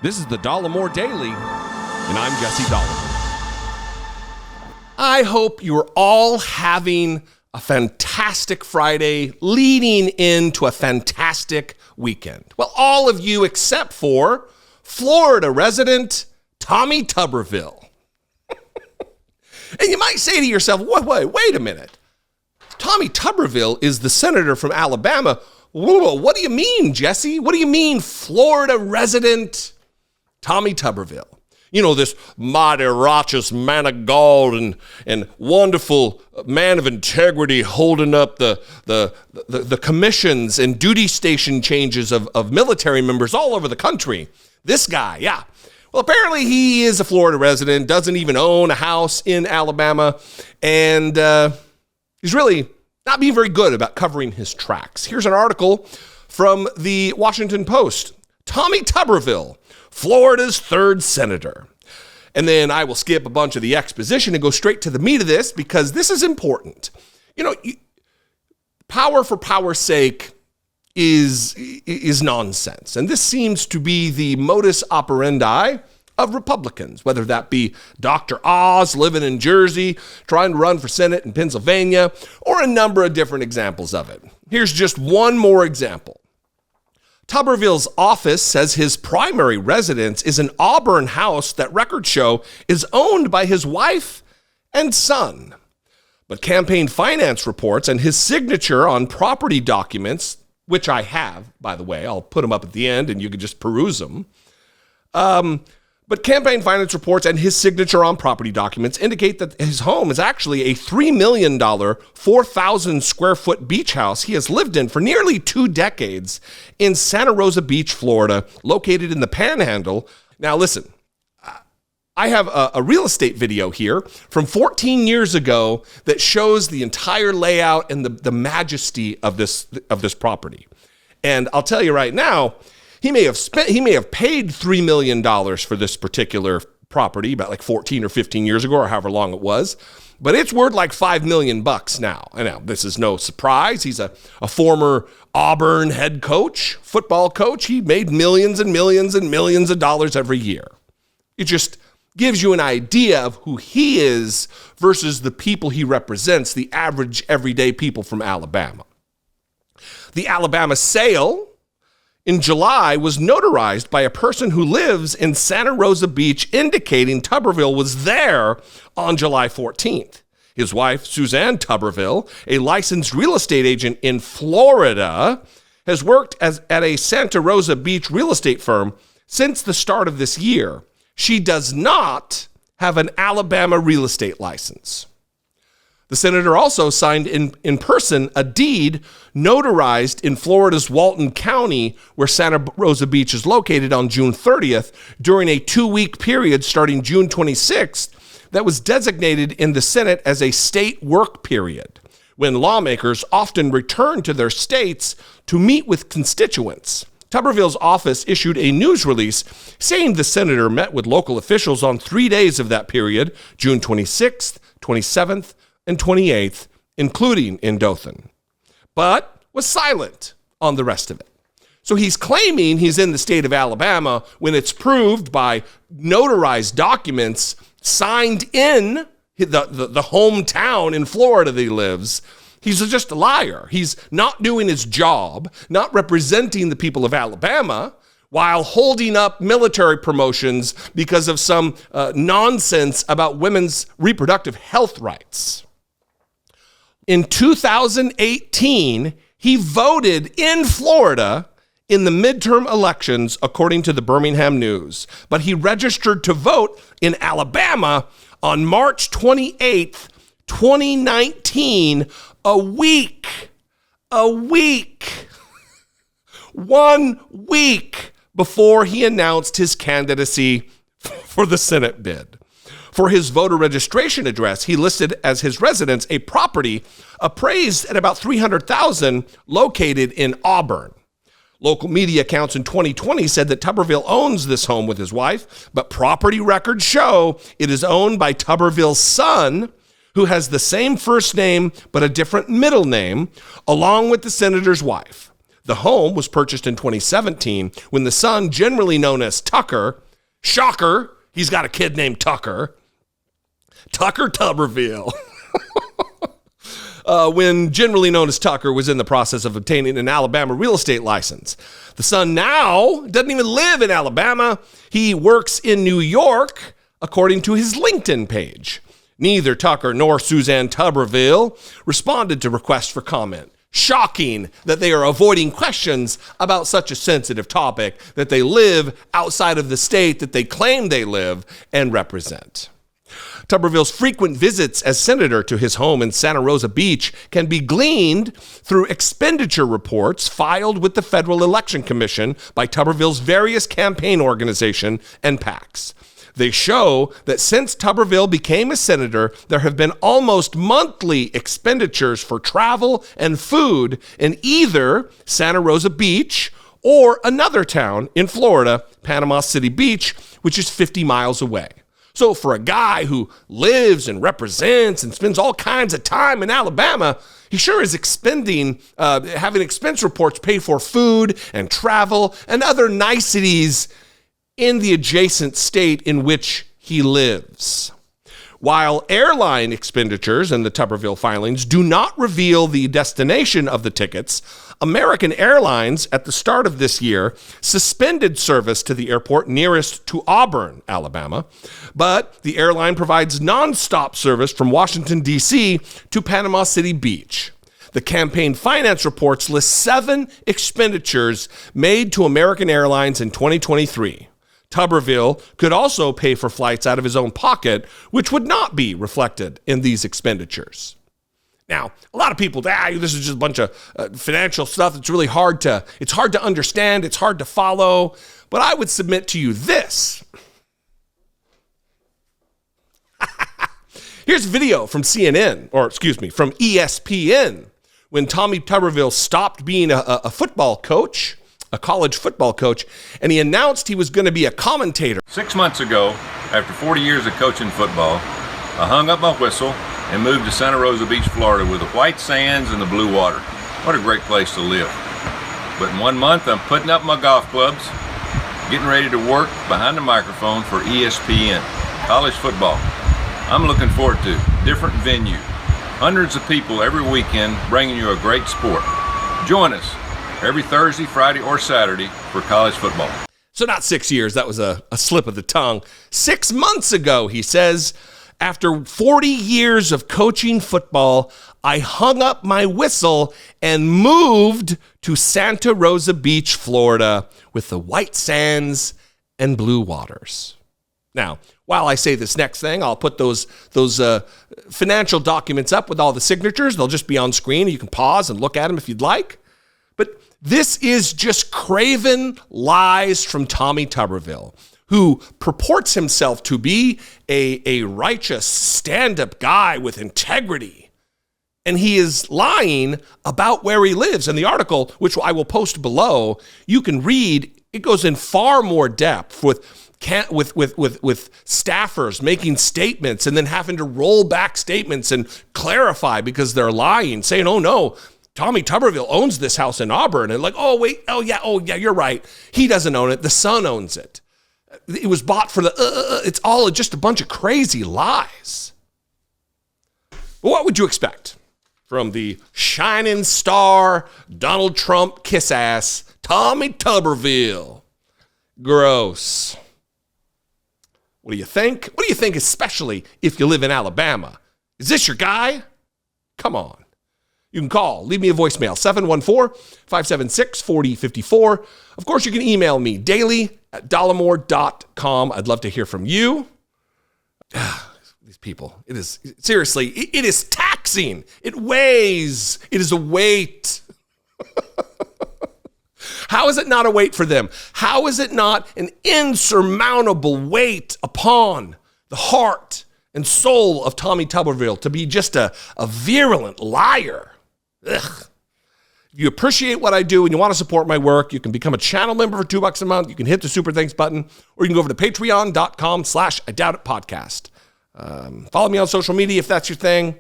This is the Dollemore Daily, and I'm Jesse Dollemore. I hope you're all having a fantastic Friday leading into a fantastic weekend. Well, all of you except for Florida resident Tommy Tuberville. And you might say to yourself, wait a minute. Tommy Tuberville is the senator from Alabama. Whoa, what do you mean, Jesse? What do you mean, Florida resident Tommy Tuberville? You know, this mighty righteous man of God and wonderful man of integrity holding up the commissions and duty station changes of military members all over the country. This guy, yeah. Well, apparently he is a Florida resident, doesn't even own a house in Alabama, and he's really not being very good about covering his tracks. Here's an article from the Washington Post. Tommy Tuberville, Florida's third senator. And then I will skip a bunch of the exposition and go straight to the meat of this because this is important. You know, power for power's sake is nonsense. And this seems to be the modus operandi of Republicans, whether that be Dr. Oz living in Jersey, trying to run for Senate in Pennsylvania, or a number of different examples of it. Here's just one more example. Tuberville's office says his primary residence is an Auburn house that records show is owned by his wife and son. But campaign finance reports and his signature on property documents, which I have, by the way, I'll put them up at the end and you can just peruse them. But campaign finance reports and his signature on property documents indicate that his home is actually a $3 million, 4,000 square foot beach house he has lived in for nearly 2 decades in Santa Rosa Beach, Florida, located in the Panhandle. Now listen, I have a real estate video here from 14 years ago that shows the entire layout and the majesty of this property. And I'll tell you right now, he may have paid $3 million for this particular property about like 14 or 15 years ago or however long it was, but it's worth like $5 million now. And now this is no surprise. He's a former Auburn head coach, football coach. He made millions and millions and millions of dollars every year. It just gives you an idea of who he is versus the people he represents, the average everyday people from Alabama. The Alabama sale in July was notarized by a person who lives in Santa Rosa Beach, indicating Tuberville was there on July 14th. His wife, Suzanne Tuberville, a licensed real estate agent in Florida, has worked at a Santa Rosa Beach real estate firm since the start of this year. She does not have an Alabama real estate license. The senator also signed in person a deed notarized in Florida's Walton County, where Santa Rosa Beach is located, on June 30th during a 2-week period starting June 26th that was designated in the Senate as a state work period, when lawmakers often return to their states to meet with constituents. Tuberville's office issued a news release saying the senator met with local officials on 3 days of that period, June 26th, 27th, and 28th, including in Dothan, but was silent on the rest of it. So he's claiming he's in the state of Alabama when it's proved by notarized documents signed in the hometown in Florida that he lives. He's just a liar. He's not doing his job, not representing the people of Alabama, while holding up military promotions because of some nonsense about women's reproductive health rights. In 2018, he voted in Florida in the midterm elections, according to the Birmingham News. But he registered to vote in Alabama on March 28th, 2019, a week, 1 week before he announced his candidacy for the Senate bid. For his voter registration address, he listed as his residence a property appraised at about $300,000 located in Auburn. Local media accounts in 2020 said that Tuberville owns this home with his wife, but property records show it is owned by Tuberville's son, who has the same first name but a different middle name, along with the senator's wife. The home was purchased in 2017 when the son, generally known as Tucker, shocker, he's got a kid named Tucker Tuberville, when generally known as Tucker was in the process of obtaining an Alabama real estate license. The son now doesn't even live in Alabama. He works in New York, according to his LinkedIn page. Neither Tucker nor Suzanne Tuberville responded to requests for comment. Shocking that they are avoiding questions about such a sensitive topic, that they live outside of the state that they claim they live and represent. Tuberville's frequent visits as senator to his home in Santa Rosa Beach can be gleaned through expenditure reports filed with the Federal Election Commission by Tuberville's various campaign organizations and PACs. They show that since Tuberville became a senator, there have been almost monthly expenditures for travel and food in either Santa Rosa Beach or another town in Florida, Panama City Beach, which is 50 miles away. So for a guy who lives and represents and spends all kinds of time in Alabama, he sure is having expense reports pay for food and travel and other niceties in the adjacent state in which he lives. While airline expenditures in the Tuberville filings do not reveal the destination of the tickets, American Airlines at the start of this year suspended service to the airport nearest to Auburn, Alabama, but the airline provides nonstop service from Washington, D.C. to Panama City Beach. The campaign finance reports list 7 expenditures made to American Airlines in 2023. Tuberville could also pay for flights out of his own pocket, which would not be reflected in these expenditures. Now, a lot of people, this is just a bunch of financial stuff. It's really hard to understand. It's hard to follow. But I would submit to you this. Here's a video from from ESPN, when Tommy Tuberville stopped being a football coach, a college football coach, and he announced he was going to be a commentator. 6 months ago, after 40 years of coaching football, I hung up my whistle and moved to Santa Rosa Beach, Florida, with the white sands and the blue water. What a great place to live. But in 1 month, I'm putting up my golf clubs, getting ready to work behind the microphone for ESPN, college football. I'm looking forward to different venue, hundreds of people every weekend bringing you a great sport. Join us every Thursday, Friday, or Saturday for college football. So not 6 years, that was a slip of the tongue. 6 months ago, he says, after 40 years of coaching football, I hung up my whistle and moved to Santa Rosa Beach, Florida, with the white sands and blue waters. Now, while I say this next thing, I'll put those financial documents up with all the signatures. They'll just be on screen. You can pause and look at them if you'd like. But this is just craven lies from Tommy Tuberville, who purports himself to be a righteous stand-up guy with integrity. And he is lying about where he lives. In the article, which I will post below, you can read, it goes in far more depth with staffers making statements and then having to roll back statements and clarify because they're lying, saying, oh no, Tommy Tuberville owns this house in Auburn. And oh yeah, you're right. He doesn't own it. The son owns it. It was bought for it's all just a bunch of crazy lies. But what would you expect from the shining star, Donald Trump kiss ass, Tommy Tuberville? Gross. What do you think? What do you think, especially if you live in Alabama? Is this your guy? Come on. You can call, leave me a voicemail, 714-576-4054. Of course, you can email me, daily@dollemore.com. I'd love to hear from you. These people, it is taxing. It weighs. It is a weight. How is it not a weight for them? How is it not an insurmountable weight upon the heart and soul of Tommy Tuberville to be just a virulent liar? Ugh. If you appreciate what I do and you want to support my work, you can become a channel member for $2 a month. You can hit the super thanks button, or you can go over to patreon.com/IDoubtItPodcast. Follow me on social media if that's your thing.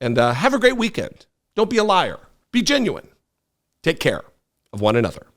And have a great weekend. Don't be a liar. Be genuine. Take care. of one another.